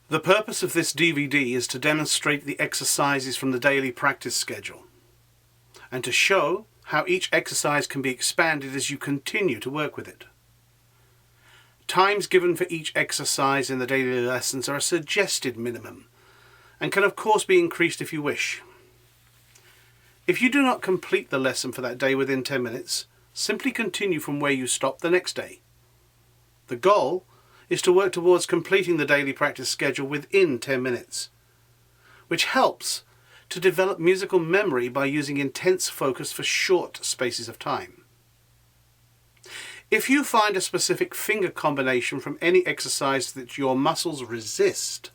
The purpose of this DVD is to demonstrate the exercises from the daily practice schedule and to show how each exercise can be expanded as you continue to work with it. Times given for each exercise in the daily lessons are a suggested minimum and can of course be increased if you wish. If you do not complete the lesson for that day within 10 minutes, simply continue from where you stopped the next day. The goal is to work towards completing the daily practice schedule within 10 minutes, which helps to develop musical memory by using intense focus for short spaces of time. If you find a specific finger combination from any exercise that your muscles resist,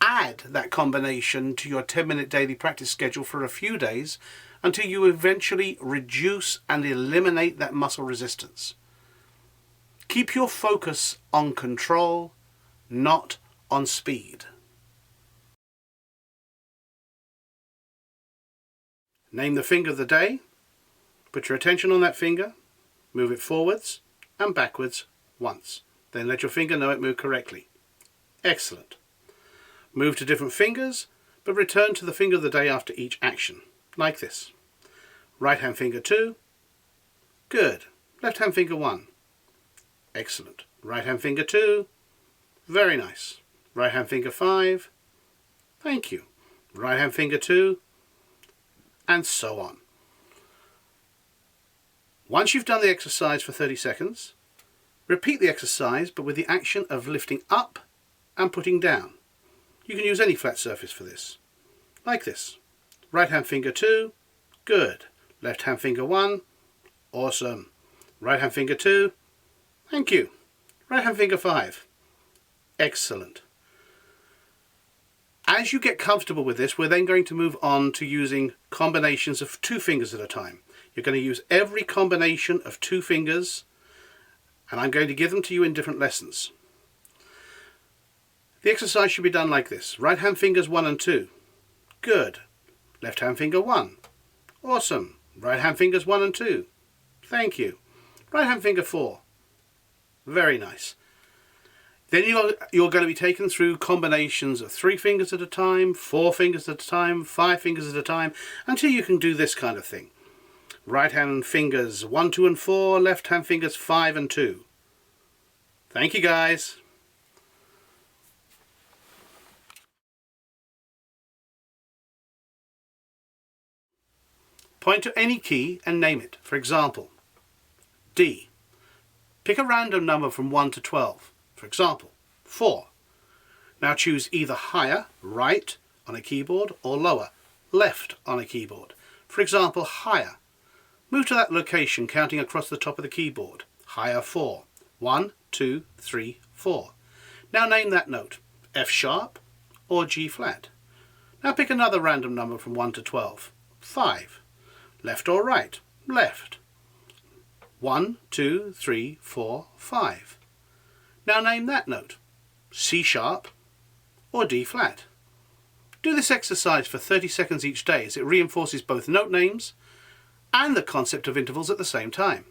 add that combination to your 10-minute daily practice schedule for a few days until you eventually reduce and eliminate that muscle resistance. Keep your focus on control, not on speed. Name the finger of the day, put your attention on that finger, move it forwards and backwards once. Then let your finger know it moved correctly. Excellent. Move to different fingers, but return to the finger of the day after each action, like this. Right hand finger 2, good. Left hand finger 1. Excellent. Right hand finger 2. Very nice. Right hand finger 5. Thank you. Right hand finger 2. And so on. Once you've done the exercise for 30 seconds, repeat the exercise but with the action of lifting up and putting down. You can use any flat surface for this. Like this. Right hand finger 2. Good. Left hand finger 1. Awesome. Right hand finger 2. Thank you. Right hand finger 5. Excellent. As you get comfortable with this, we're then going to move on to using combinations of 2 fingers at a time. You're going to use every combination of 2 fingers, and I'm going to give them to you in different lessons. The exercise should be done like this. Right hand fingers 1 and 2. Good. Left hand finger 1. Awesome. Right hand fingers 1 and 2. Thank you. Right hand finger 4. Very nice. Then you're going to be taken through combinations of 3 fingers at a time, 4 fingers at a time, 5 fingers at a time, until you can do this kind of thing. Right hand fingers 1, 2 and 4, left hand fingers 5 and 2. Thank you guys. Point to any key and name it. For example, D. Pick a random number from 1 to 12. For example, 4. Now choose either higher, right, on a keyboard, or lower, left, on a keyboard. For example, higher. Move to that location counting across the top of the keyboard. Higher 4. 1, 2, 3, 4. Now name that note, F sharp or G flat. Now pick another random number from 1 to 12. 5. Left or right? Left. 1, 2, 3, 4, 5. Now name that note, C sharp or D flat. Do this exercise for 30 seconds each day as it reinforces both note names and the concept of intervals at the same time.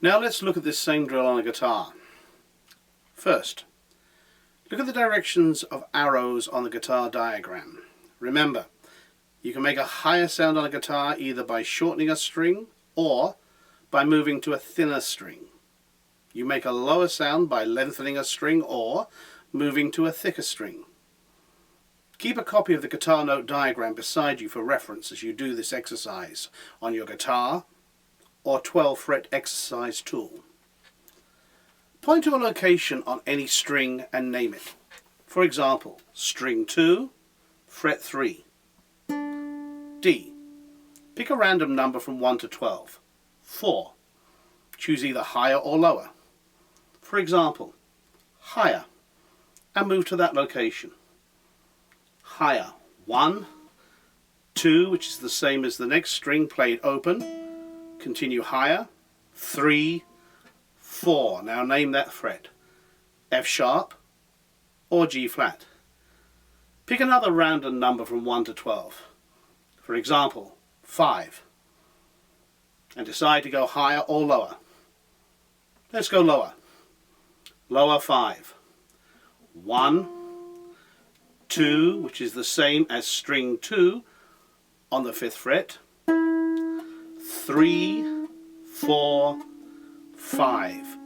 Now let's look at this same drill on a guitar. First, look at the directions of arrows on the guitar diagram. Remember, you can make a higher sound on a guitar either by shortening a string or by moving to a thinner string. You make a lower sound by lengthening a string or moving to a thicker string. Keep a copy of the guitar note diagram beside you for reference as you do this exercise on your guitar or 12-fret exercise tool. Point to a location on any string and name it. For example, string 2, fret 3. D. Pick a random number from 1 to 12. 4. Choose either higher or lower. For example, higher, and move to that location. Higher, 1, 2, which is the same as the next string played open. Continue higher, 3, 4. Now name that fret, F sharp or G flat. Pick another random number from 1 to 12. For example, 5. And decide to go higher or lower. Let's go lower. Lower 5. 1, 2, which is the same as string 2 on the 5th fret, 3, 4, 5,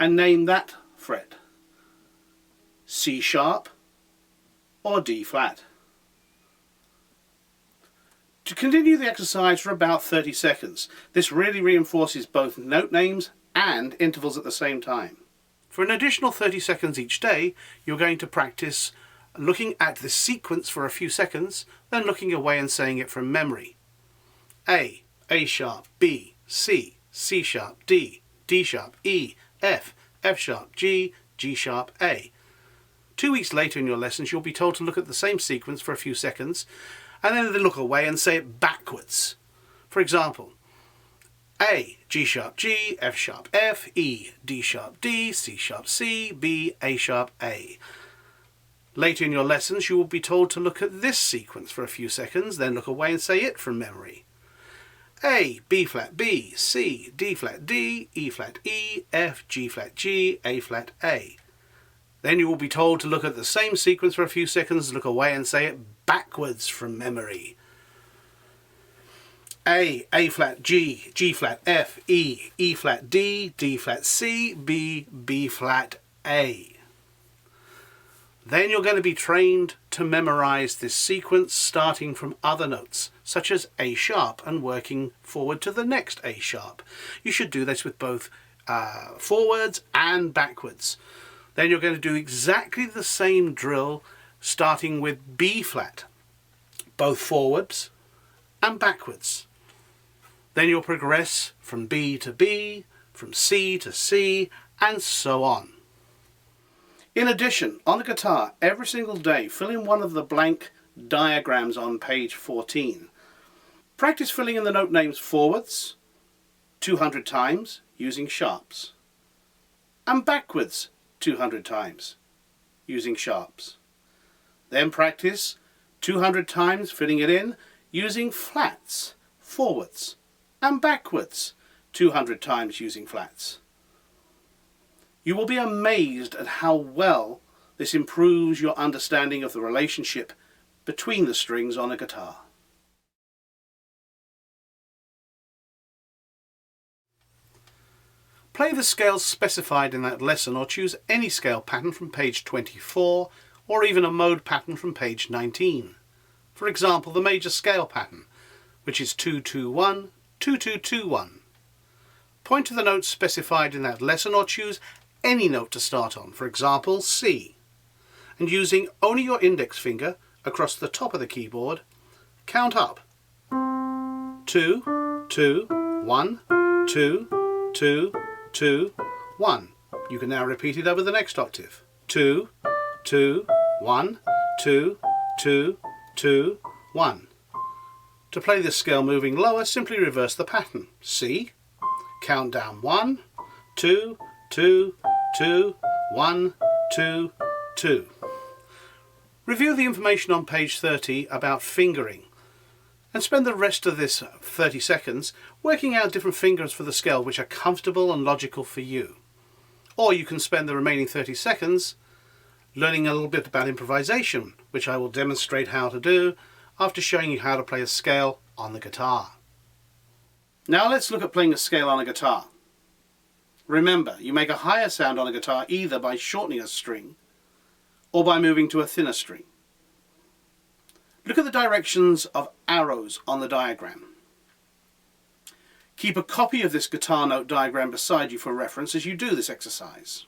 and name that fret C sharp or D flat. To continue the exercise for about 30 seconds, this really reinforces both note names and intervals at the same time. For an additional 30 seconds each day, you're going to practice looking at the sequence for a few seconds, then looking away and saying it from memory. A sharp, B, C, C sharp, D, D sharp, E, F, F sharp, G, G sharp, A. 2 weeks later in your lessons, you'll be told to look at the same sequence for a few seconds, and then look away and say it backwards. For example, A, G sharp, G, F sharp, F, E, D sharp, D, C sharp, C, B, A sharp, A. Later in your lessons, you will be told to look at this sequence for a few seconds, then look away and say it from memory. A, B flat, B, C, D flat, D, E flat, E, F, G flat, G, A flat, A. Then you will be told to look at the same sequence for a few seconds, look away and say it backwards from memory. A flat, G, G flat, F, E, E flat, D, D flat, C, B, B flat, A. Then you're going to be trained to memorize this sequence starting from other notes, such as A sharp, and working forward to the next A sharp. You should do this with both forwards and backwards. Then you're going to do exactly the same drill starting with B flat, both forwards and backwards. Then you'll progress from B to B, from C to C, and so on. In addition, on the guitar, every single day, fill in one of the blank diagrams on page 14. Practice filling in the note names forwards 200 times using sharps, and backwards 200 times using sharps. Then practice 200 times filling it in using flats, forwards, and backwards 200 times using flats. You will be amazed at how well this improves your understanding of the relationship between the strings on a guitar. Play the scales specified in that lesson, or choose any scale pattern from page 24, or even a mode pattern from page 19. For example, the major scale pattern, which is 2-2-1, 2-2-2-1. Point to the notes specified in that lesson, or choose any note to start on, for example C, and using only your index finger across the top of the keyboard, count up 2, 2, 1, 2, 2, 2, 1. You can now repeat it over the next octave. 2, 2, 1, 2, 2, 2, 1. To play this scale moving lower, simply reverse the pattern. C, count down 1, 2, 2, 2, 1, 2, 2. Review the information on page 30 about fingering, and spend the rest of this 30 seconds working out different fingers for the scale which are comfortable and logical for you. Or you can spend the remaining 30 seconds learning a little bit about improvisation, which I will demonstrate how to do after showing you how to play a scale on the guitar. Now let's look at playing a scale on a guitar. Remember, you make a higher sound on a guitar either by shortening a string or by moving to a thinner string. Look at the directions of arrows on the diagram. Keep a copy of this guitar note diagram beside you for reference as you do this exercise.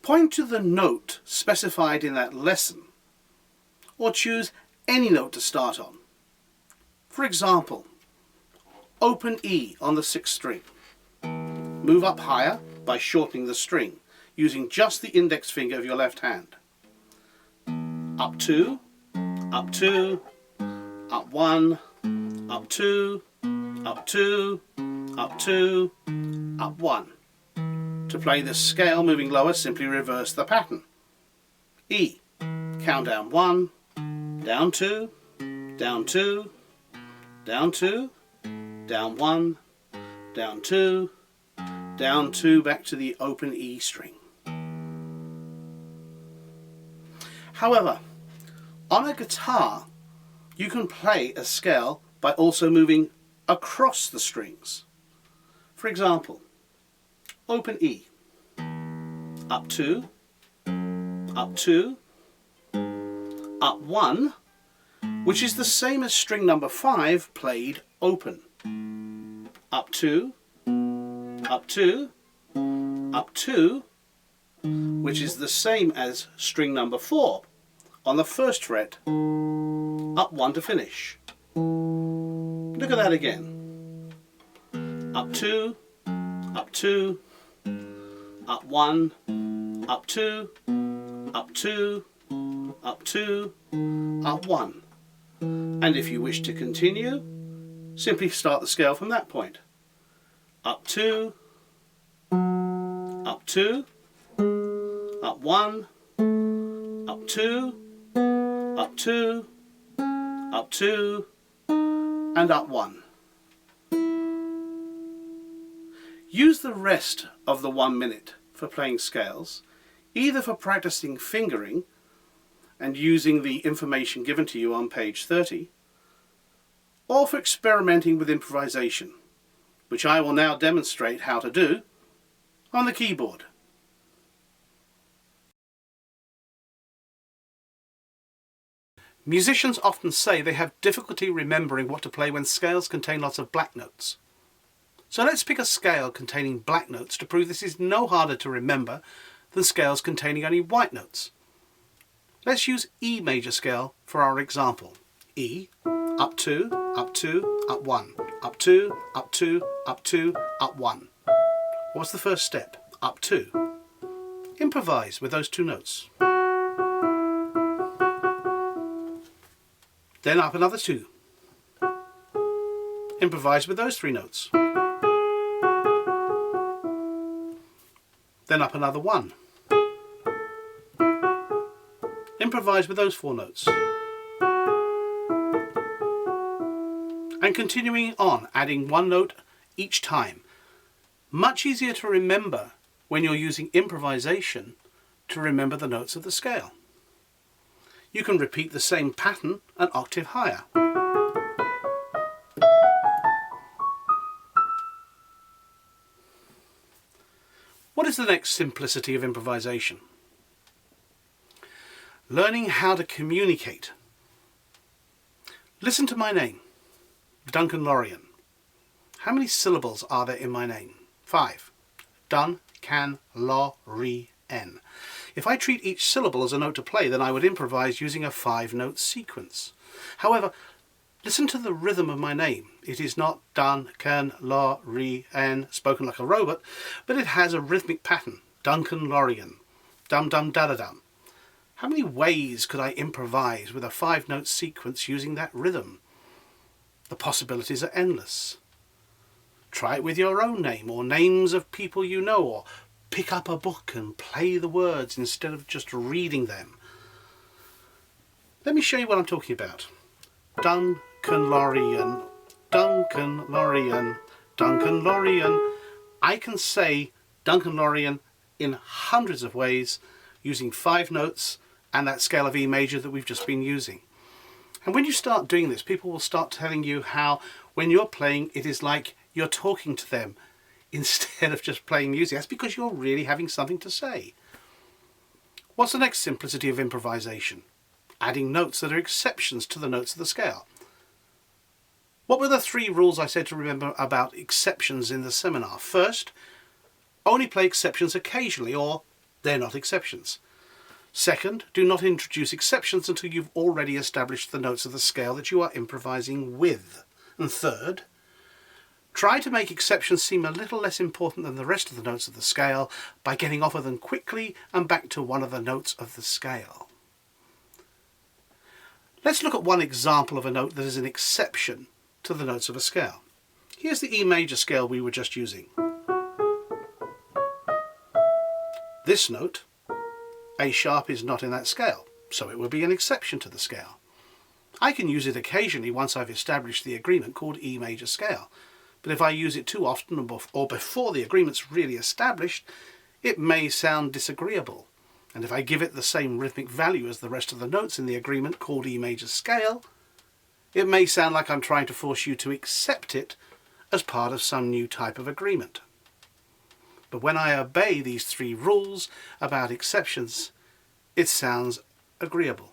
Point to the note specified in that lesson, or choose any note to start on. For example, open E on the 6th string. Move up higher by shortening the string, using just the index finger of your left hand. Up 2, up 2, up 1, up 2, up 2, up 2, up 1. To play this scale moving lower, simply reverse the pattern. E, count down 1, down 2, down 2, down 2, down 1, down 2, down 2 back to the open E string. However, on a guitar you can play a scale by also moving across the strings. For example, open E, up 2, up 2, up 1, which is the same as string number 5 played open. Up 2, up 2, up 2, which is the same as string number 4 on the first fret, up 1 to finish. Look at that again. Up 2, up 2, up 1, up 2, up 2, up 2, up 1. And if you wish to continue, simply start the scale from that point. Up 2, up 2, up 1, up 2, up 2, up 2, and up 1. Use the rest of the 1 minute for playing scales, either for practicing fingering and using the information given to you on page 30, or for experimenting with improvisation, which I will now demonstrate how to do on the keyboard. Musicians often say they have difficulty remembering what to play when scales contain lots of black notes. So let's pick a scale containing black notes to prove this is no harder to remember than scales containing only white notes. Let's use E major scale for our example. E, up 2, up 2, up 1, up 2, up 2, up 2, up 1. What's the first step? Up 2. Improvise with those 2 notes. Then up another 2. Improvise with those 3 notes. Then up another 1. Improvise with those 4 notes. And continuing on, adding 1 note each time. Much easier to remember when you're using improvisation to remember the notes of the scale. You can repeat the same pattern an octave higher. What is the next simplicity of improvisation? Learning how to communicate. Listen to my name, Duncan Lorien. How many syllables are there in my name? 5. Duncan Lorien. If I treat each syllable as a note to play, then I would improvise using a 5-note sequence. However, listen to the rhythm of my name. It is not Duncan Lorien, spoken like a robot, but it has a rhythmic pattern. Duncan Lorien. Dum dum da da dum. How many ways could I improvise with a 5-note sequence using that rhythm? The possibilities are endless. Try it with your own name or names of people you know, or pick up a book and play the words instead of just reading them. Let me show you what I'm talking about. Duncan Lorien, Duncan Lorien, Duncan Lorien. I can say Duncan Lorien in hundreds of ways using 5 notes and that scale of E major that we've just been using. And when you start doing this, people will start telling you how when you're playing it is like you're talking to them instead of just playing music. That's because you're really having something to say. What's the next simplicity of improvisation? Adding notes that are exceptions to the notes of the scale. What were the 3 rules I said to remember about exceptions in the seminar? First, only play exceptions occasionally, or they're not exceptions. Second, do not introduce exceptions until you've already established the notes of the scale that you are improvising with. And third, try to make exceptions seem a little less important than the rest of the notes of the scale by getting off of them quickly and back to one of the notes of the scale. Let's look at one example of a note that is an exception to the notes of a scale. Here's the E major scale we were just using. This note, A sharp, is not in that scale, so it will be an exception to the scale. I can use it occasionally once I've established the agreement called E major scale, but if I use it too often or before the agreement's really established, it may sound disagreeable. And if I give it the same rhythmic value as the rest of the notes in the agreement called E major scale, it may sound like I'm trying to force you to accept it as part of some new type of agreement. But when I obey these 3 rules about exceptions, it sounds agreeable.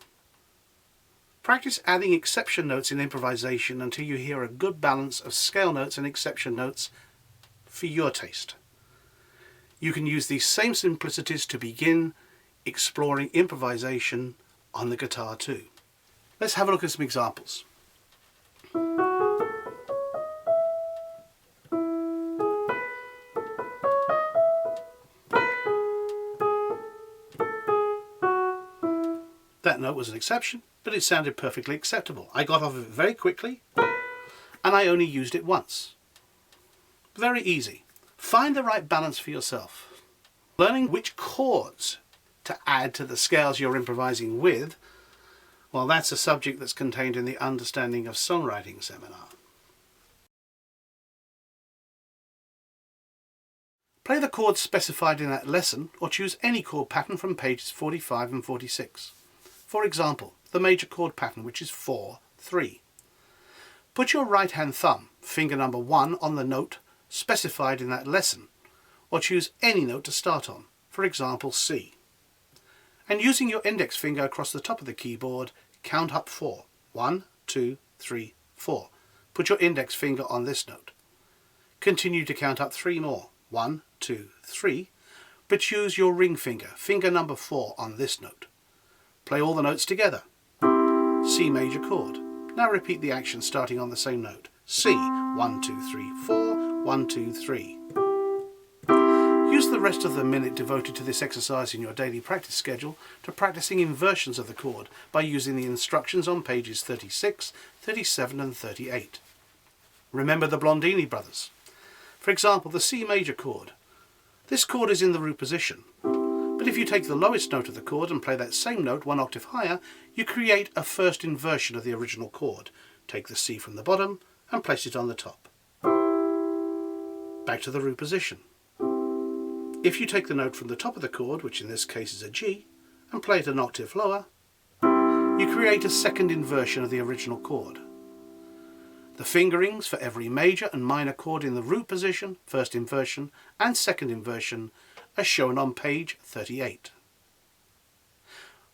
Practice adding exception notes in improvisation until you hear a good balance of scale notes and exception notes for your taste. You can use these same simplicities to begin exploring improvisation on the guitar too. Let's have a look at some examples. That note was an exception, but it sounded perfectly acceptable. I got off of it very quickly, and I only used it once. Very easy. Find the right balance for yourself. Learning which chords to add to the scales you're improvising with, well, that's a subject that's contained in the Understanding of Songwriting seminar. Play the chords specified in that lesson, or choose any chord pattern from pages 45 and 46. For example, the major chord pattern, which is 4-3. Put your right hand thumb, finger number 1, on the note specified in that lesson, or choose any note to start on, for example C. And using your index finger across the top of the keyboard, count up 4. 1, 2, 3, 4. Put your index finger on this note. Continue to count up 3 more. 1, 2, 3. But choose your ring finger, finger number 4, on this note. Play all the notes together. C major chord. Now repeat the action starting on the same note. C. 1, 2, 3, 4. 1, 2, 3. Use the rest of the minute devoted to this exercise in your daily practice schedule to practicing inversions of the chord by using the instructions on pages 36, 37 and 38. Remember the Blondini brothers. For example, the C major chord. This chord is in the root position. But if you take the lowest note of the chord and play that same note 1 octave higher, you create a first inversion of the original chord. Take the C from the bottom and place it on the top. Back to the root position. If you take the note from the top of the chord, which in this case is a G, and play it an octave lower, you create a second inversion of the original chord. The fingerings for every major and minor chord in the root position, first inversion and second inversion, are shown on page 38.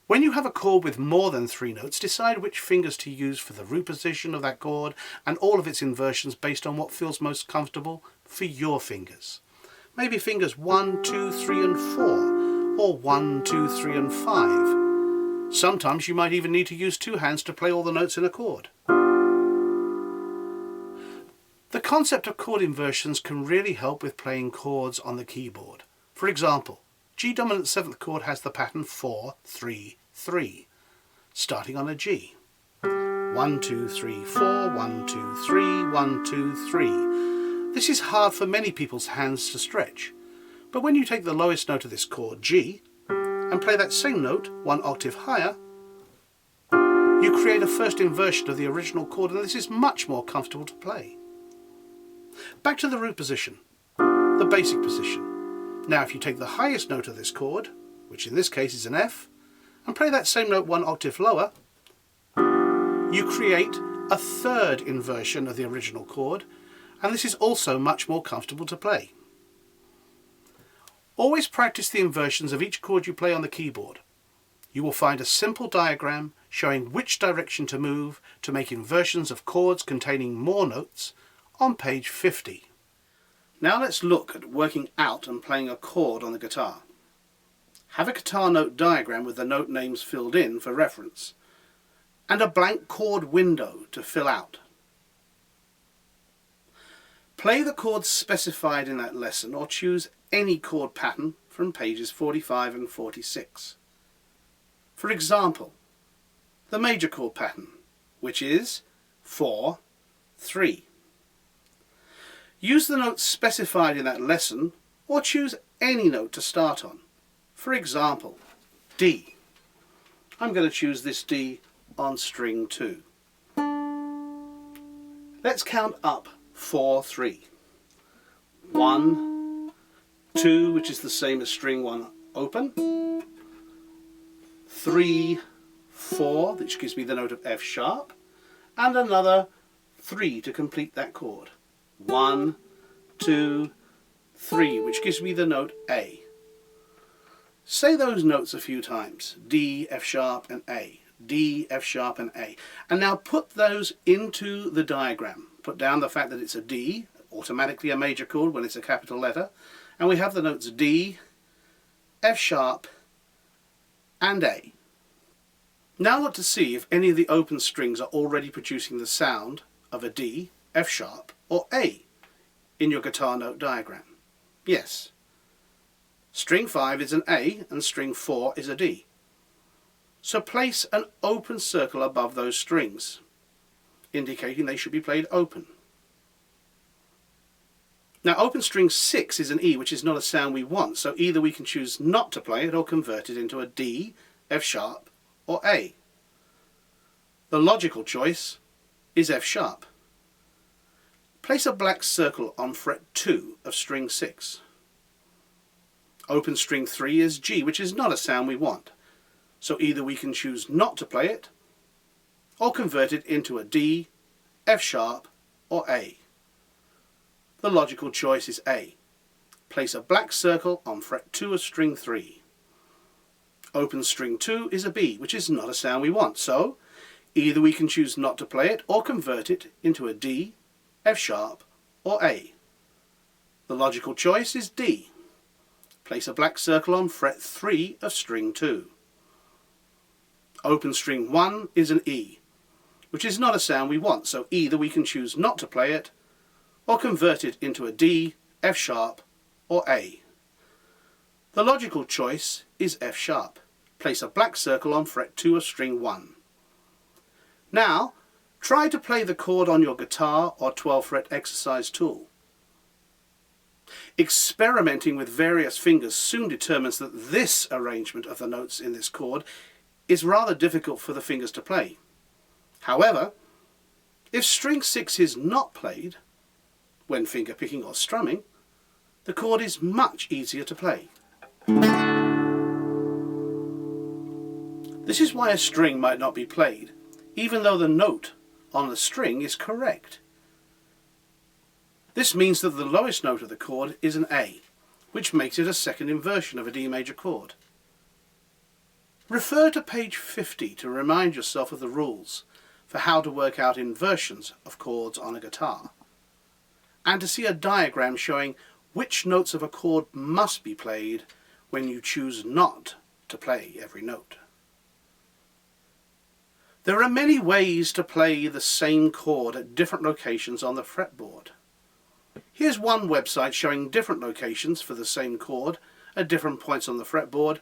When you have a chord with more than 3 notes, decide which fingers to use for the root position of that chord and all of its inversions based on what feels most comfortable for your fingers. Maybe fingers 1, 2, 3 and 4, or 1, 2, 3 and 5. Sometimes you might even need to use 2 hands to play all the notes in a chord. The concept of chord inversions can really help with playing chords on the keyboard. For example, G dominant 7th chord has the pattern 4-3-3, starting on a G. 1, 2, 3, 4, 1, 2, 3, 1, 2, 3. This is hard for many people's hands to stretch, but when you take the lowest note of this chord, G, and play that same note 1 octave higher, you create a first inversion of the original chord, and this is much more comfortable to play. Back to the root position, the basic position. Now if you take the highest note of this chord, which in this case is an F, and play that same note 1 octave lower, you create a third inversion of the original chord, and this is also much more comfortable to play. Always practice the inversions of each chord you play on the keyboard. You will find a simple diagram showing which direction to move to make inversions of chords containing more notes on page 50. Now let's look at working out and playing a chord on the guitar. Have a guitar note diagram with the note names filled in for reference, and a blank chord window to fill out. Play the chords specified in that lesson, or choose any chord pattern from pages 45 and 46. For example, the major chord pattern, which is 4-3. Use the notes specified in that lesson, or choose any note to start on. For example, D. I'm going to choose this D on string 2. Let's count up 4-3. 1, 2, which is the same as string 1 open, 3, 4, which gives me the note of F sharp, and another 3 to complete that chord. 1, 2, 3, which gives me the note A. Say those notes a few times. D, F sharp and A. D, F sharp and A. And now put those into the diagram. Put down the fact that it's a D, automatically a major chord when it's a capital letter. And we have the notes D, F sharp and A. Now look to see if any of the open strings are already producing the sound of a D, F sharp or A in your guitar note diagram. Yes. String 5 is an A and string 4 is a D. So place an open circle above those strings, indicating they should be played open. Now open string 6 is an E, which is not a sound we want, so either we can choose not to play it or convert it into a D, F sharp or A. The logical choice is F sharp. Place a black circle on fret 2 of string 6. Open string 3 is G, which is not a sound we want. So either we can choose not to play it or convert it into a D, F sharp or A. The logical choice is A. Place a black circle on fret 2 of string 3. Open string 2 is a B, which is not a sound we want. So either we can choose not to play it or convert it into a D, F sharp or A. The logical choice is D. Place a black circle on fret 3 of string 2. Open string 1 is an E, which is not a sound we want, so either we can choose not to play it or convert it into a D, F sharp or A. The logical choice is F sharp. Place a black circle on fret 2 of string 1. Now try to play the chord on your guitar or 12 fret exercise tool. Experimenting with various fingers soon determines that this arrangement of the notes in this chord is rather difficult for the fingers to play. However, if string 6 is not played when finger picking or strumming, the chord is much easier to play. This is why a string might not be played, even though the note on the string is correct. This means that the lowest note of the chord is an A, which makes it a second inversion of a D major chord. Refer to page 50 to remind yourself of the rules for how to work out inversions of chords on a guitar, and to see a diagram showing which notes of a chord must be played when you choose not to play every note. There are many ways to play the same chord at different locations on the fretboard. Here's one website showing different locations for the same chord at different points on the fretboard,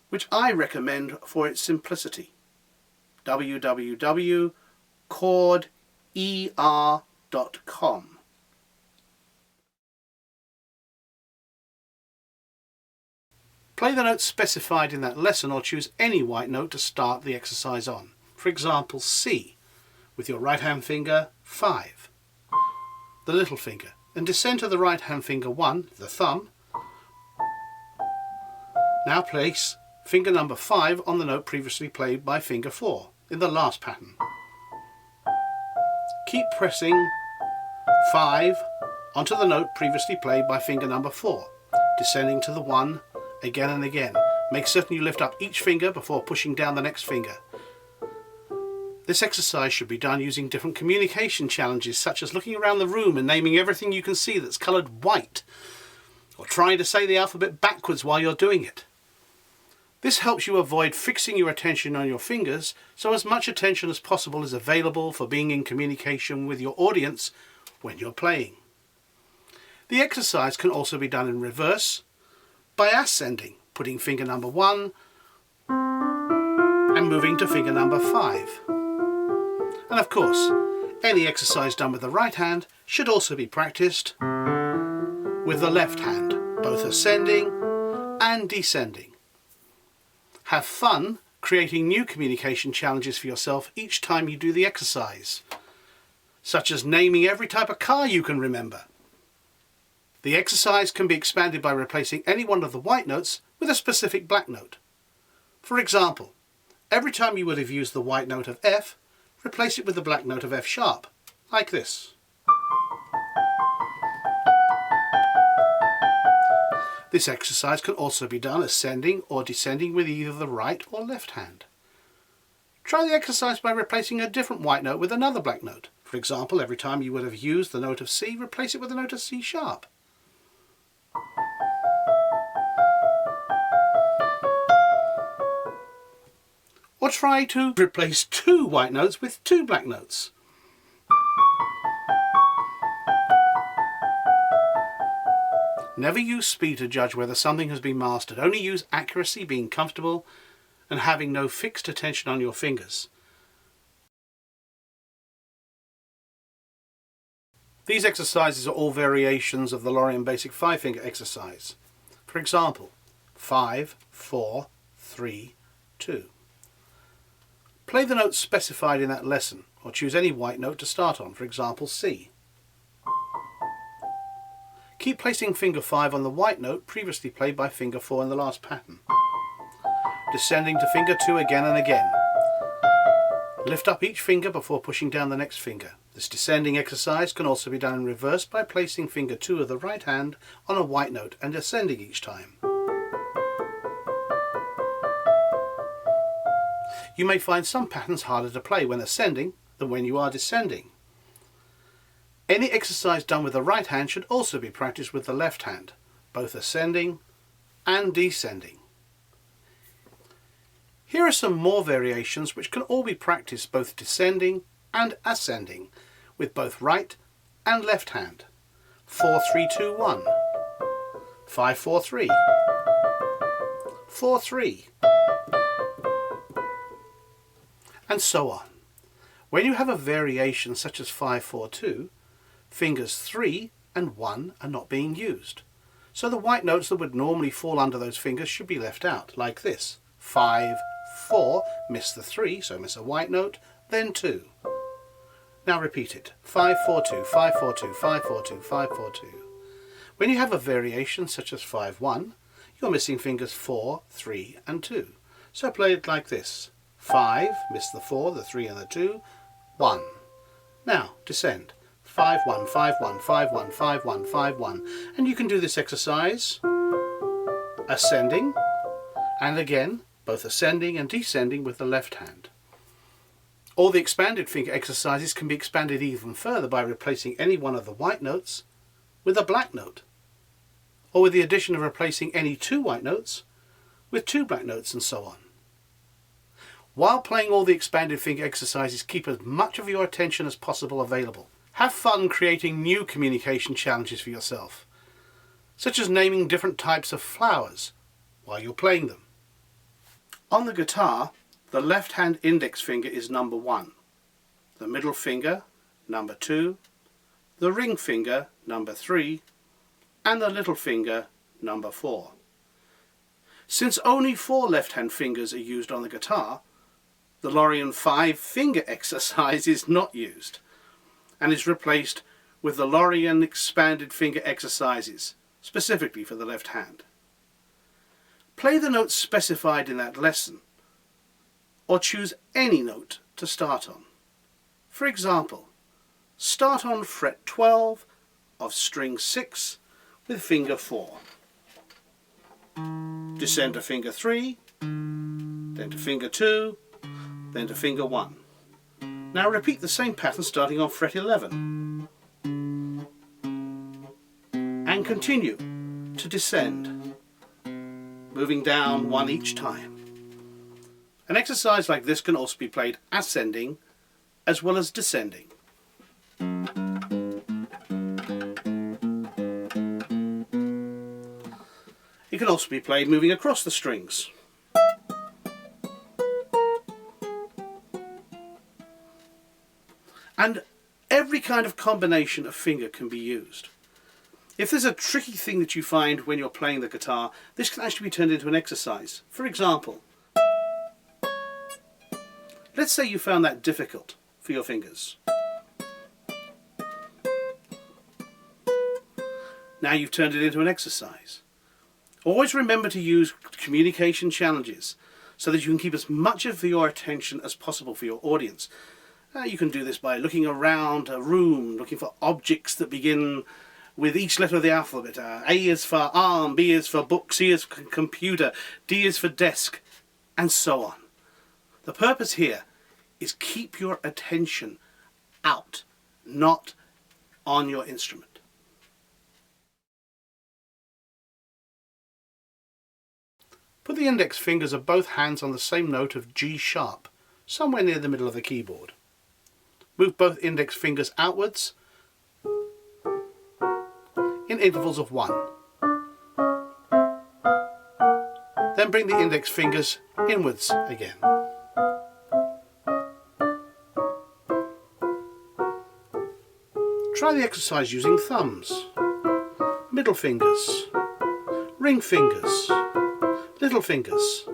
which I recommend for its simplicity. www.chorder.com. Play the notes specified in that lesson or choose any white note to start the exercise on. For example, C, with your right hand finger 5, the little finger, and descend to the right hand finger 1, the thumb. Now place finger number 5 on the note previously played by finger 4 in the last pattern. Keep pressing 5 onto the note previously played by finger number 4, descending to the 1 again and again. Make certain you lift up each finger before pushing down the next finger. This exercise should be done using different communication challenges, such as looking around the room and naming everything you can see that's coloured white, or trying to say the alphabet backwards while you're doing it. This helps you avoid fixing your attention on your fingers, so as much attention as possible is available for being in communication with your audience when you're playing. The exercise can also be done in reverse by ascending, putting finger number 1 and moving to finger number 5. And of course, any exercise done with the right hand should also be practiced with the left hand, both ascending and descending. Have fun creating new communication challenges for yourself each time you do the exercise, such as naming every type of car you can remember. The exercise can be expanded by replacing any one of the white notes with a specific black note. For example, every time you would have used the white note of F, replace it with the black note of F sharp, like this. This exercise can also be done ascending or descending with either the right or left hand. Try the exercise by replacing a different white note with another black note. For example, every time you would have used the note of C, replace it with the note of C sharp. Or try to replace two white notes with two black notes. Never use speed to judge whether something has been mastered. Only use accuracy, being comfortable and having no fixed attention on your fingers. These exercises are all variations of the Lorien basic 5-finger exercise. For example, 5, 4, 3, 2. Play the notes specified in that lesson, or choose any white note to start on, for example C. Keep placing finger 5 on the white note previously played by finger 4 in the last pattern. Descending to finger 2 again and again. Lift up each finger before pushing down the next finger. This descending exercise can also be done in reverse by placing finger 2 of the right hand on a white note and ascending each time. You may find some patterns harder to play when ascending than when you are descending. Any exercise done with the right hand should also be practiced with the left hand, both ascending and descending. Here are some more variations which can all be practiced both descending and ascending with both right and left hand. 4, 3, 2, 1. 5, 4, 3. 4, 3. And so on. When you have a variation such as 5, 4, 2, fingers 3 and 1 are not being used. So the white notes that would normally fall under those fingers should be left out, like this. 5, 4, miss the 3, so miss a white note, then 2. Now repeat it. 5, 4, 2, 5, 4, 2, 5, 4, 2, 5, 4, 2. When you have a variation such as 5, 1, you're missing fingers 4, 3 and 2. So play it like this. 5, miss the 4, the 3 and the 2, 1. Now descend. 5, 1, 5, 1, 5, 1, 5, 1, 5, 1. And you can do this exercise ascending and again both ascending and descending with the left hand. All the expanded finger exercises can be expanded even further by replacing any one of the white notes with a black note, or with the addition of replacing any two white notes with two black notes, and so on. While playing all the expanded finger exercises, keep as much of your attention as possible available. Have fun creating new communication challenges for yourself, such as naming different types of flowers while you're playing them. On the guitar, the left hand index finger is number 1, the middle finger number 2, the ring finger number 3, and the little finger number 4. Since only 4 left hand fingers are used on the guitar, the Lorien 5-finger exercise is not used and is replaced with the Lorien expanded finger exercises, specifically for the left hand. Play the notes specified in that lesson, or choose any note to start on. For example, start on fret 12 of string 6 with finger 4. Descend to finger 3, then to finger 2, then to finger 1. Now repeat the same pattern starting on fret 11. And continue to descend, moving down 1 each time. An exercise like this can also be played ascending as well as descending. It can also be played moving across the strings. And every kind of combination of finger can be used. If there's a tricky thing that you find when you're playing the guitar, this can actually be turned into an exercise. For example, let's say you found that difficult for your fingers. Now you've turned it into an exercise. Always remember to use communication challenges so that you can keep as much of your attention as possible for your audience. You can do this by looking around a room, looking for objects that begin with each letter of the alphabet. A is for arm, B is for book, C is for computer, D is for desk, and so on. The purpose here is keep your attention out, not on your instrument. Put the index fingers of both hands on the same note of G sharp, somewhere near the middle of the keyboard. Move both index fingers outwards in intervals of 1. Then bring the index fingers inwards again. Try the exercise using thumbs, middle fingers, ring fingers, little fingers,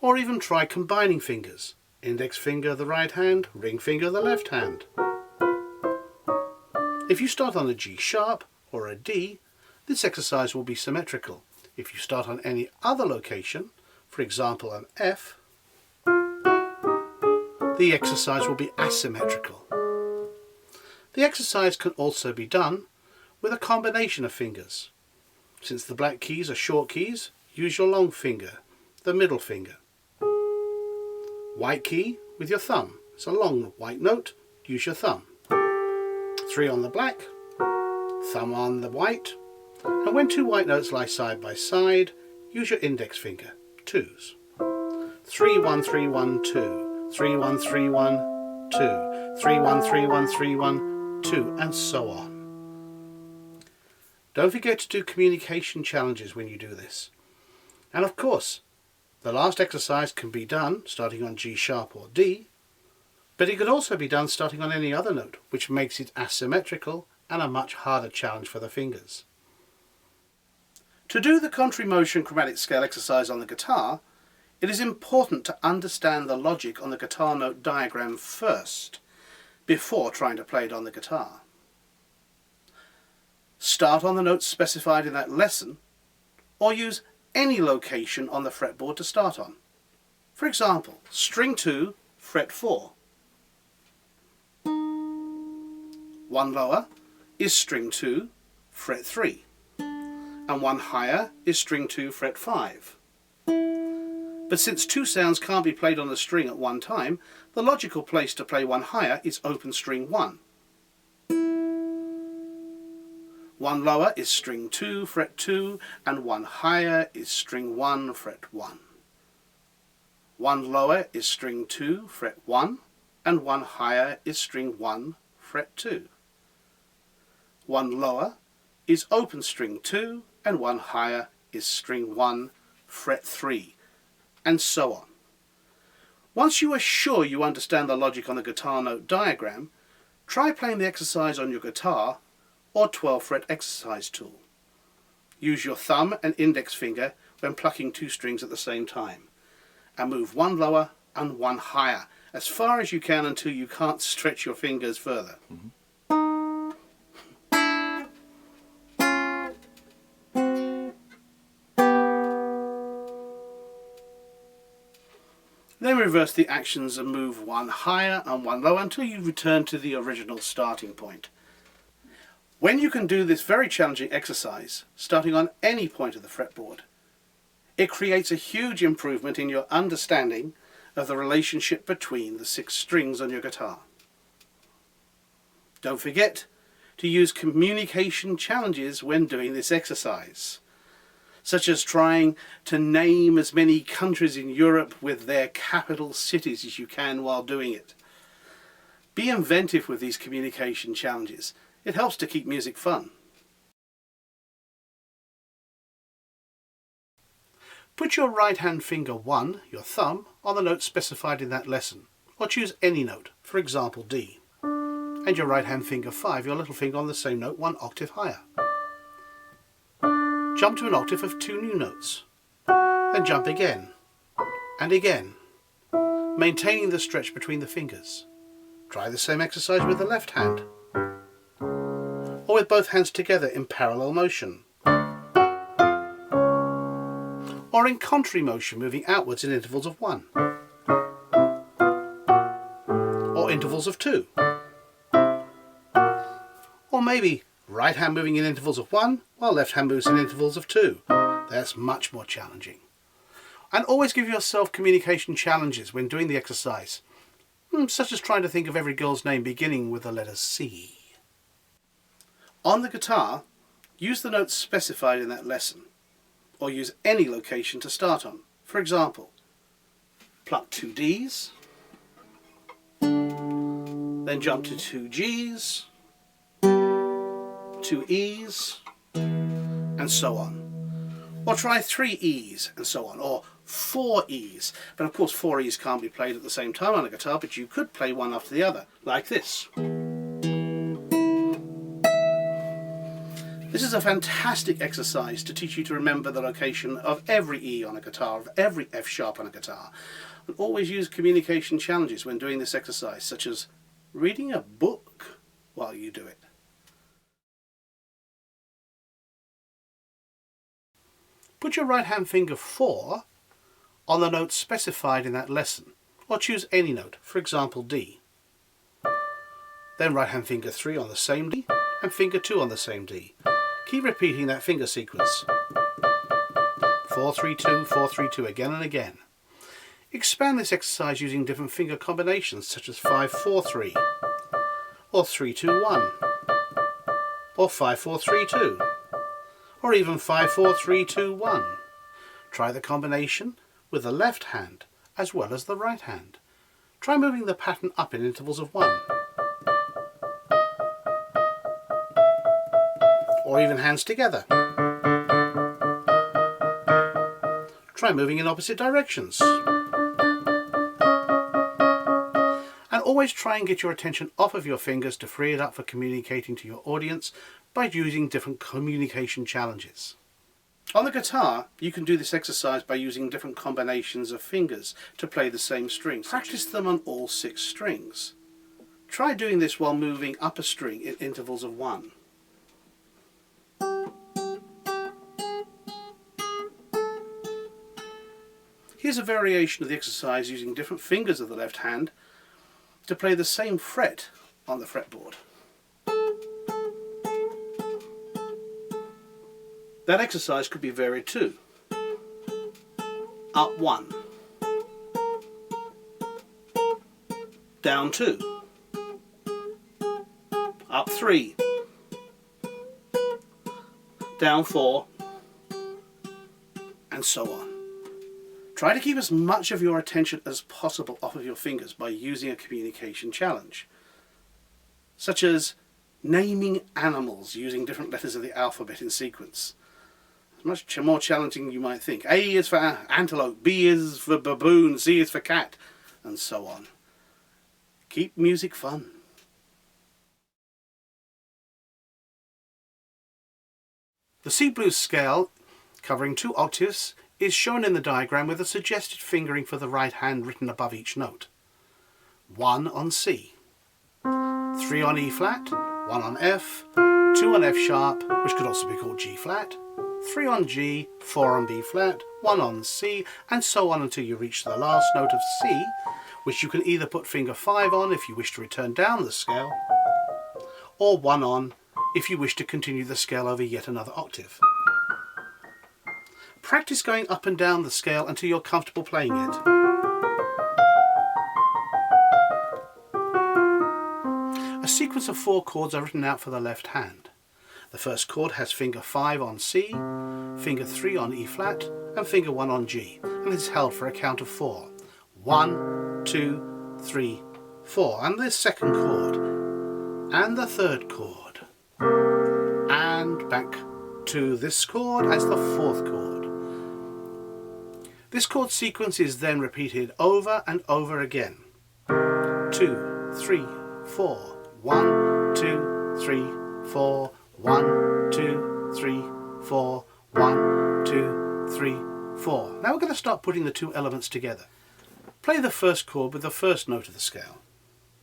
or even try combining fingers, index finger of the right hand, ring finger of the left hand. If you start on a G sharp or a D, this exercise will be symmetrical. If you start on any other location, for example an F, the exercise will be asymmetrical. The exercise can also be done with a combination of fingers. Since the black keys are short keys, use your long finger, the middle finger. White key with your thumb. It's a long white note, use your thumb. 3 on the black, thumb on the white, and when 2 white notes lie side by side, use your index finger, 2s. 3 1 3 1 2, 3 1 3 1 2, 3 1 3 1 3 1 2, and so on. Don't forget to do communication challenges when you do this. And of course, the last exercise can be done starting on G sharp or D, but it could also be done starting on any other note, which makes it asymmetrical and a much harder challenge for the fingers. To do the contrary motion chromatic scale exercise on the guitar, it is important to understand the logic on the guitar note diagram first, before trying to play it on the guitar. Start on the notes specified in that lesson, or use any location on the fretboard to start on. For example, string 2, fret 4. 1 lower is string 2, fret 3, and 1 higher is string 2, fret 5. But since 2 sounds can't be played on the string at one time, the logical place to play 1 higher is open string 1. 1 lower is string 2, fret 2, and 1 higher is string 1, fret 1. 1 lower is string 2, fret 1, and 1 higher is string 1, fret 2. 1 lower is open string 2, and 1 higher is string 1, fret 3, and so on. Once you are sure you understand the logic on the guitar note diagram, try playing the exercise on your guitar or 12-fret exercise tool. Use your thumb and index finger when plucking 2 strings at the same time, and move 1 lower and 1 higher as far as you can until you can't stretch your fingers further. Then reverse the actions and move 1 higher and 1 lower until you return to the original starting point. When you can do this very challenging exercise, starting on any point of the fretboard, it creates a huge improvement in your understanding of the relationship between the 6 strings on your guitar. Don't forget to use communication challenges when doing this exercise, such as trying to name as many countries in Europe with their capital cities as you can while doing it. Be inventive with these communication challenges. It helps to keep music fun. Put your right hand finger 1, your thumb, on the note specified in that lesson, or choose any note, for example D, and your right hand finger 5, your little finger, on the same note 1 octave higher. Jump to an octave of 2 new notes, then jump again and again, maintaining the stretch between the fingers. Try the same exercise with the left hand. Or or with both hands together in parallel motion, or in contrary motion, moving outwards in intervals of 1, or intervals of 2, or maybe right hand moving in intervals of 1 while left hand moves in intervals of 2. That's much more challenging. And always give yourself communication challenges when doing the exercise, such as trying to think of every girl's name beginning with the letter C. On the guitar, use the notes specified in that lesson, or use any location to start on. For example, pluck 2 Ds, then jump to 2 Gs, 2 Es, and so on. Or try 3 Es, and so on, or 4 Es. But of course 4 Es can't be played at the same time on a guitar, but you could play one after the other, like this. This is a fantastic exercise to teach you to remember the location of every E on a guitar, of every F sharp on a guitar. And always use communication challenges when doing this exercise, such as reading a book while you do it. Put your right hand finger 4 on the note specified in that lesson, or choose any note, for example D. Then right hand finger 3 on the same D, and finger 2 on the same D. Keep repeating that finger sequence. 4, 3, 2, 4, 3, 2 again and again. Expand this exercise using different finger combinations such as 5, 4, 3, or 3, 2, 1, or 5, 4, 3, 2, or even 5, 4, 3, 2, 1. Try the combination with the left hand as well as the right hand. Try moving the pattern up in intervals of 1. Or even hands together. Try moving in opposite directions. And always try and get your attention off of your fingers to free it up for communicating to your audience by using different communication challenges. On the guitar, you can do this exercise by using different combinations of fingers to play the same strings. Practice them on all 6 strings. Try doing this while moving up a string in intervals of 1. Here's a variation of the exercise using different fingers of the left hand to play the same fret on the fretboard. That exercise could be varied too. Up 1, down 2, up 3, down 4, and so on. Try to keep as much of your attention as possible off of your fingers by using a communication challenge, such as naming animals using different letters of the alphabet in sequence. It's much more challenging than you might think. A is for antelope, B is for baboon, C is for cat, and so on. Keep music fun. The C blues scale, covering 2 octaves, is shown in the diagram with a suggested fingering for the right hand written above each note. 1 on C, 3 on E flat, 1 on F, 2 on F sharp, which could also be called G flat, 3 on G, 4 on B flat, 1 on C, and so on until you reach the last note of C, which you can either put finger 5 on if you wish to return down the scale, or 1 on if you wish to continue the scale over yet another octave. Practice going up and down the scale until you're comfortable playing it. A sequence of 4 chords are written out for the left hand. The first chord has finger 5 on C, finger 3 on E flat, and finger 1 on G, and is held for a count of 4. 1, 2, 3, 4. And the second chord, and the third chord, and back to this chord as the 4th chord. This chord sequence is then repeated over and over again. 2, 3, 4, 1, 2, 3, 4, 1, 2, 3, 4, 1, 2, 3, 4. Now we're going to start putting the 2 elements together. Play the first chord with the first note of the scale,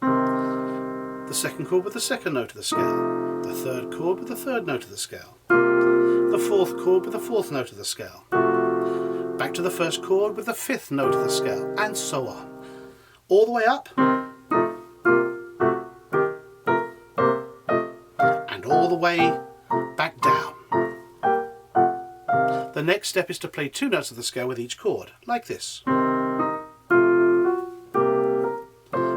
the second chord with the second note of the scale, the third chord with the third note of the scale, the fourth chord with the fourth note of the scale, back to the first chord with the fifth note of the scale, and so on. All the way up, and all the way back down. The next step is to play two notes of the scale with each chord, like this.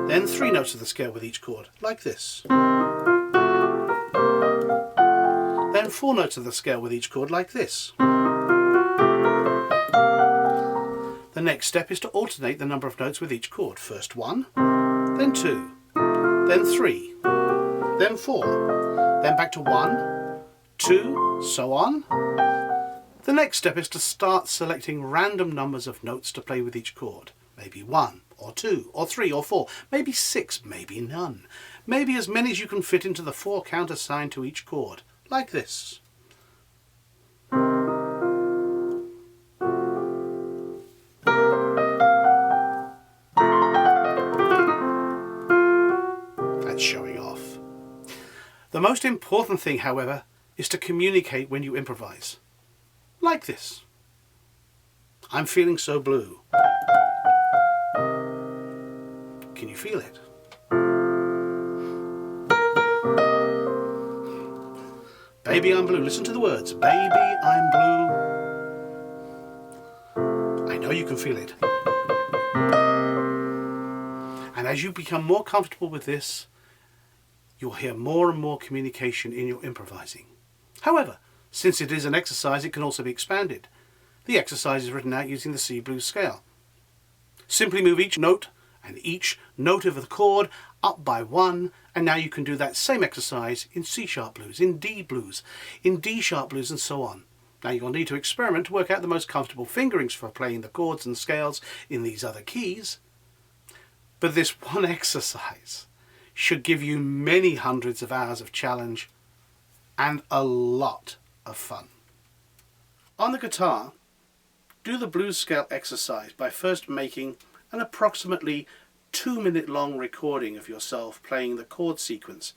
Then three notes of the scale with each chord, like this. Then four notes of the scale with each chord, like this. The next step is to alternate the number of notes with each chord. First one, then two, then three, then four, then back to one, two, so on. The next step is to start selecting random numbers of notes to play with each chord. Maybe one, or two, or three, or four, maybe six, maybe none. Maybe as many as you can fit into the 4 count assigned to each chord, like this. That's showing off. The most important thing, however, is to communicate when you improvise. Like this. I'm feeling so blue. Can you feel it? Baby, I'm blue. Listen to the words. Baby, I'm blue. I know you can feel it. And as you become more comfortable with this, you'll hear more and more communication in your improvising. However, since it is an exercise, it can also be expanded. The exercise is written out using the C blues scale. Simply move each note and each note of the chord up by one, and now you can do that same exercise in C sharp blues, in D blues, in D sharp blues, and so on. Now you'll need to experiment to work out the most comfortable fingerings for playing the chords and scales in these other keys. But this one exercise should give you many hundreds of hours of challenge and a lot of fun. On the guitar, do the blues scale exercise by first making an approximately 2-minute long recording of yourself playing the chord sequence,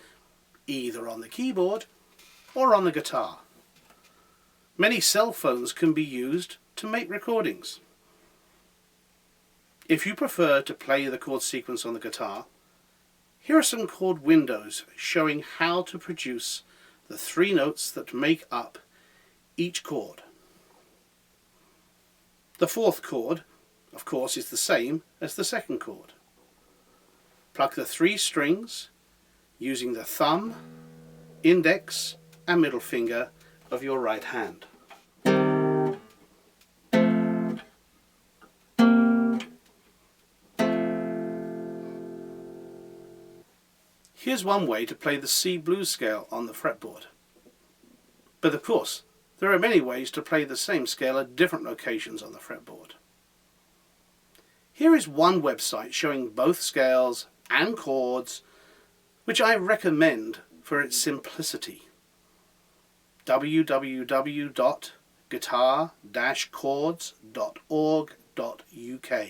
either on the keyboard or on the guitar. Many cell phones can be used to make recordings. If you prefer to play the chord sequence on the guitar, here are some chord windows showing how to produce the 3 notes that make up each chord. The fourth chord, of course, is the same as the second chord. Pluck the 3 strings using the thumb, index and middle finger of your right hand. Here's one way to play the C blues scale on the fretboard. But of course, there are many ways to play the same scale at different locations on the fretboard. Here is one website showing both scales and chords, which I recommend for its simplicity. www.guitar-chords.org.uk.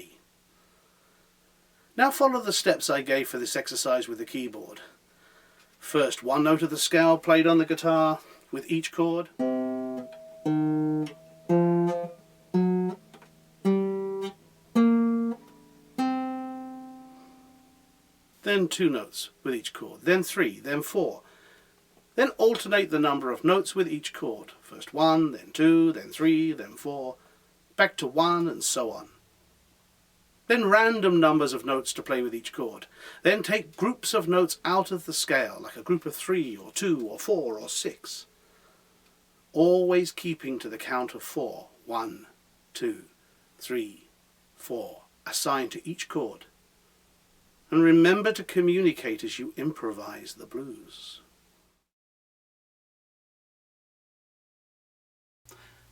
Now follow the steps I gave for this exercise with the keyboard. First, one note of the scale played on the guitar with each chord. Then 2 notes with each chord, then 3, then 4. Then alternate the number of notes with each chord. First 1, then 2, then 3, then 4, back to 1, and so on. Then random numbers of notes to play with each chord. Then take groups of notes out of the scale, like a group of 3 or 2 or 4 or 6. Always keeping to the count of 4. 1, 2, 3, 4, assigned to each chord. And remember to communicate as you improvise the blues.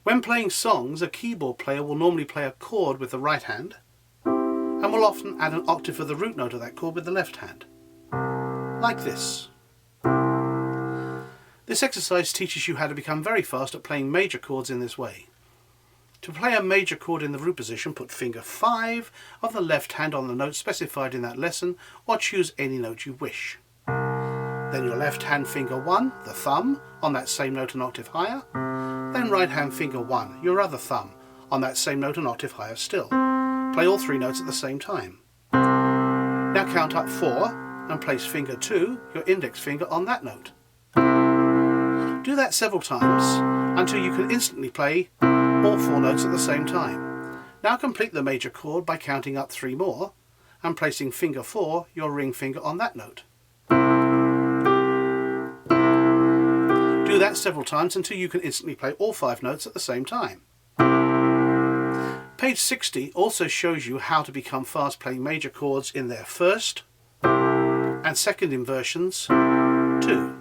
When playing songs, a keyboard player will normally play a chord with the right hand, and will often add an octave of the root note of that chord with the left hand, like this. This exercise teaches you how to become very fast at playing major chords in this way. To play a major chord in the root position, put finger 5 of the left hand on the note specified in that lesson, or choose any note you wish. then your left hand finger 1, the thumb, on that same note an octave higher, then right hand finger 1, your other thumb, on that same note an octave higher still. Play all 3 notes at the same time. Now count up 4 and place finger 2, your index finger, on that note. Do that several times until you can instantly play all 4 notes at the same time. Now complete the major chord by counting up 3 more and placing finger 4, your ring finger, on that note. Do that several times until you can instantly play all 5 notes at the same time. Page 60 also shows you how to become fast playing major chords in their first and second inversions too.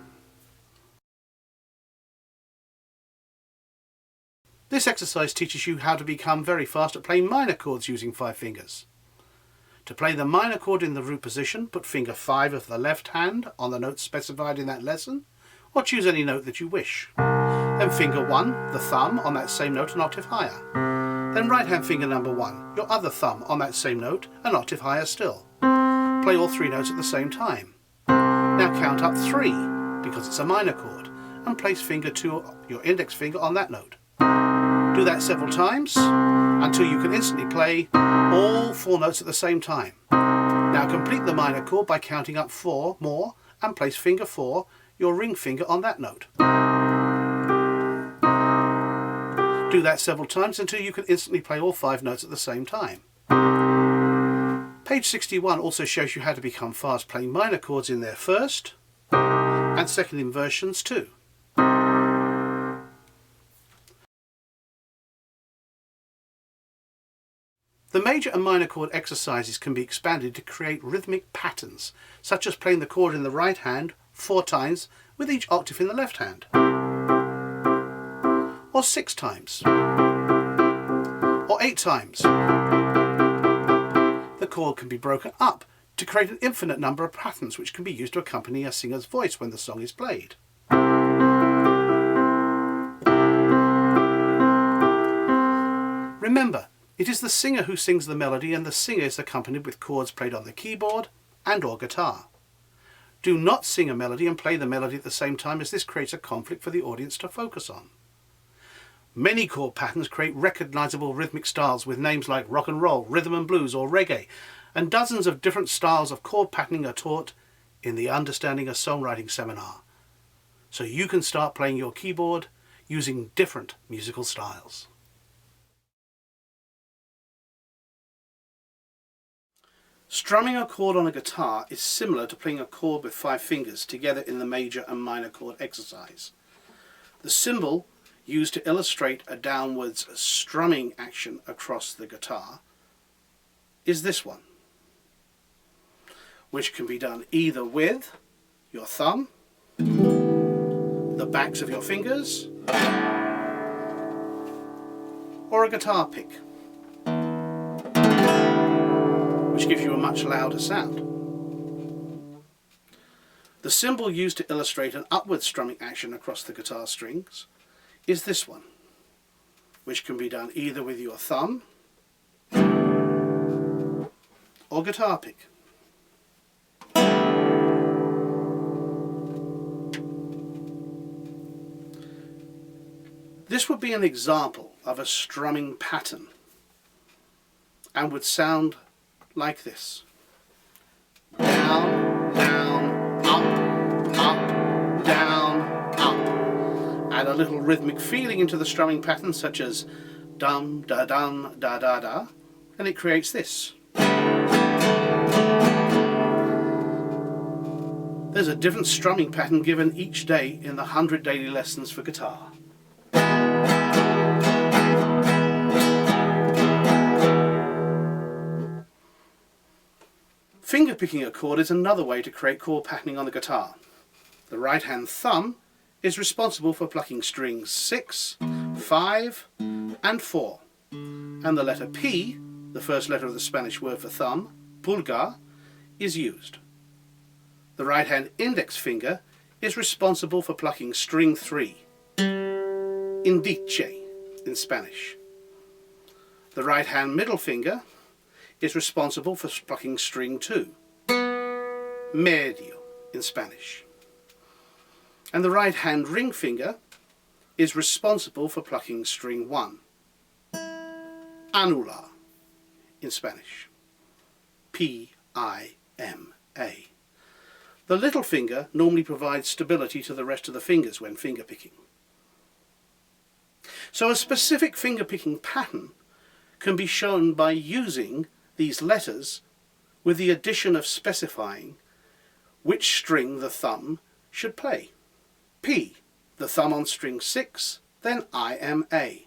This exercise teaches you how to become very fast at playing minor chords using 5 fingers. To play the minor chord in the root position, put finger 5 of the left hand on the note specified in that lesson, or choose any note that you wish. Then finger 1, the thumb, on that same note an octave higher. Then right hand finger number 1, your other thumb, on that same note an octave higher still. Play all 3 notes at the same time. Now count up 3, because it's a minor chord, and place finger 2, your index finger, on that note. Do that several times until you can instantly play all 4 notes at the same time. Now complete the minor chord by counting up 4 more and place finger 4, your ring finger, on that note. Do that several times until you can instantly play all 5 notes at the same time. Page 61 also shows you how to become fast playing minor chords in their first and second inversions too. The major and minor chord exercises can be expanded to create rhythmic patterns, such as playing the chord in the right hand 4 times with each octave in the left hand, or 6 times, or 8 times. The chord can be broken up to create an infinite number of patterns which can be used to accompany a singer's voice when the song is played. Remember, it is the singer who sings the melody, and the singer is accompanied with chords played on the keyboard and or guitar. Do not sing a melody and play the melody at the same time, as this creates a conflict for the audience to focus on. Many chord patterns create recognizable rhythmic styles with names like rock and roll, rhythm and blues, or reggae, and dozens of different styles of chord patterning are taught in the Understanding a Songwriting seminar. So you can start playing your keyboard using different musical styles. Strumming a chord on a guitar is similar to playing a chord with 5 fingers together in the major and minor chord exercise. The symbol used to illustrate a downwards strumming action across the guitar is this one, which can be done either with your thumb, the backs of your fingers, or a guitar pick, which gives you a much louder sound. The symbol used to illustrate an upward strumming action across the guitar strings is this one, which can be done either with your thumb or guitar pick. This would be an example of a strumming pattern and would sound like this. Down, down, up, up, down, up. Add a little rhythmic feeling into the strumming pattern, such as dum, da, dum, da, da, da, and it creates this. There's a different strumming pattern given each day in the 100 daily lessons for guitar. Finger picking a chord is another way to create chord patterning on the guitar. The right hand thumb is responsible for plucking strings 6, 5 and 4, and the letter P, the first letter of the Spanish word for thumb, pulgar, is used. The right hand index finger is responsible for plucking string 3, indice in Spanish. The right hand middle finger is responsible for plucking string 2, medio in Spanish. And the right hand ring finger is responsible for plucking string 1. Anular in Spanish. P-I-M-A. The little finger normally provides stability to the rest of the fingers when finger picking. So a specific finger picking pattern can be shown by using these letters with the addition of specifying which string the thumb should play. P, the thumb on string 6, then I-M-A.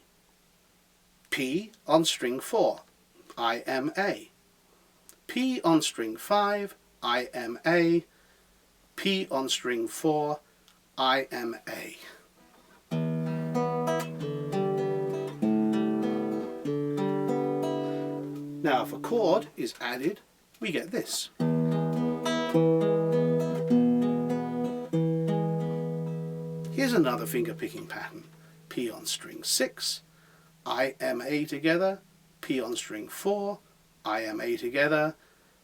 P on string 4, I-M-A. P on string 5, I-M-A. P on string 4, I-M-A. Now if a chord is added, we get this. Here's another finger picking pattern. P on string 6, I-M-A together, P on string 4, I-M-A together,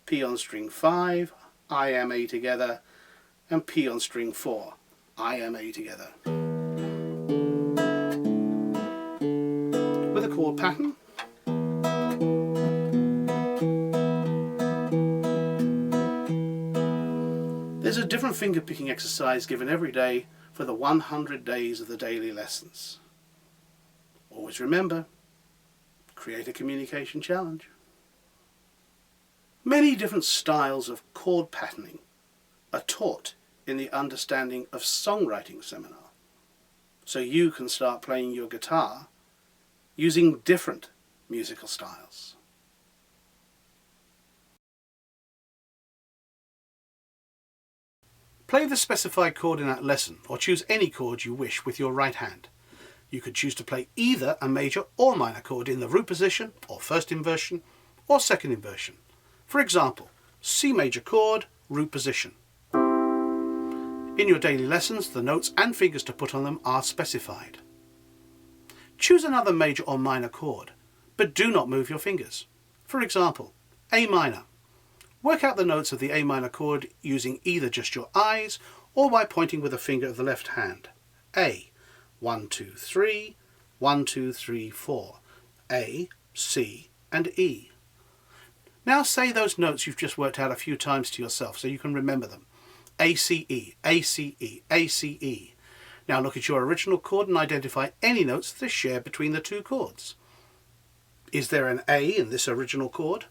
P on string 5, I-M-A together, and P on string 4, I-M-A together. With a chord pattern, there's a different finger picking exercise given every day for the 100 days of the daily lessons. Always remember, create a communication challenge. Many different styles of chord patterning are taught in the Understanding of Songwriting seminar, so you can start playing your guitar using different musical styles. Play the specified chord in that lesson, or choose any chord you wish with your right hand. You could choose to play either a major or minor chord in the root position, or first inversion, or second inversion. For example, C major chord, root position. In your daily lessons, the notes and fingers to put on them are specified. Choose another major or minor chord, but do not move your fingers. For example, A minor. Work out the notes of the A minor chord using either just your eyes or by pointing with a finger of the left hand. A, 1, 2, 3, 1, 2, 3, 4. A, C, and E. Now say those notes you've just worked out a few times to yourself so you can remember them. A, C, E, A, C, E, A, C, E. Now look at your original chord and identify any notes that are shared between the two chords. Is there an A in this original chord?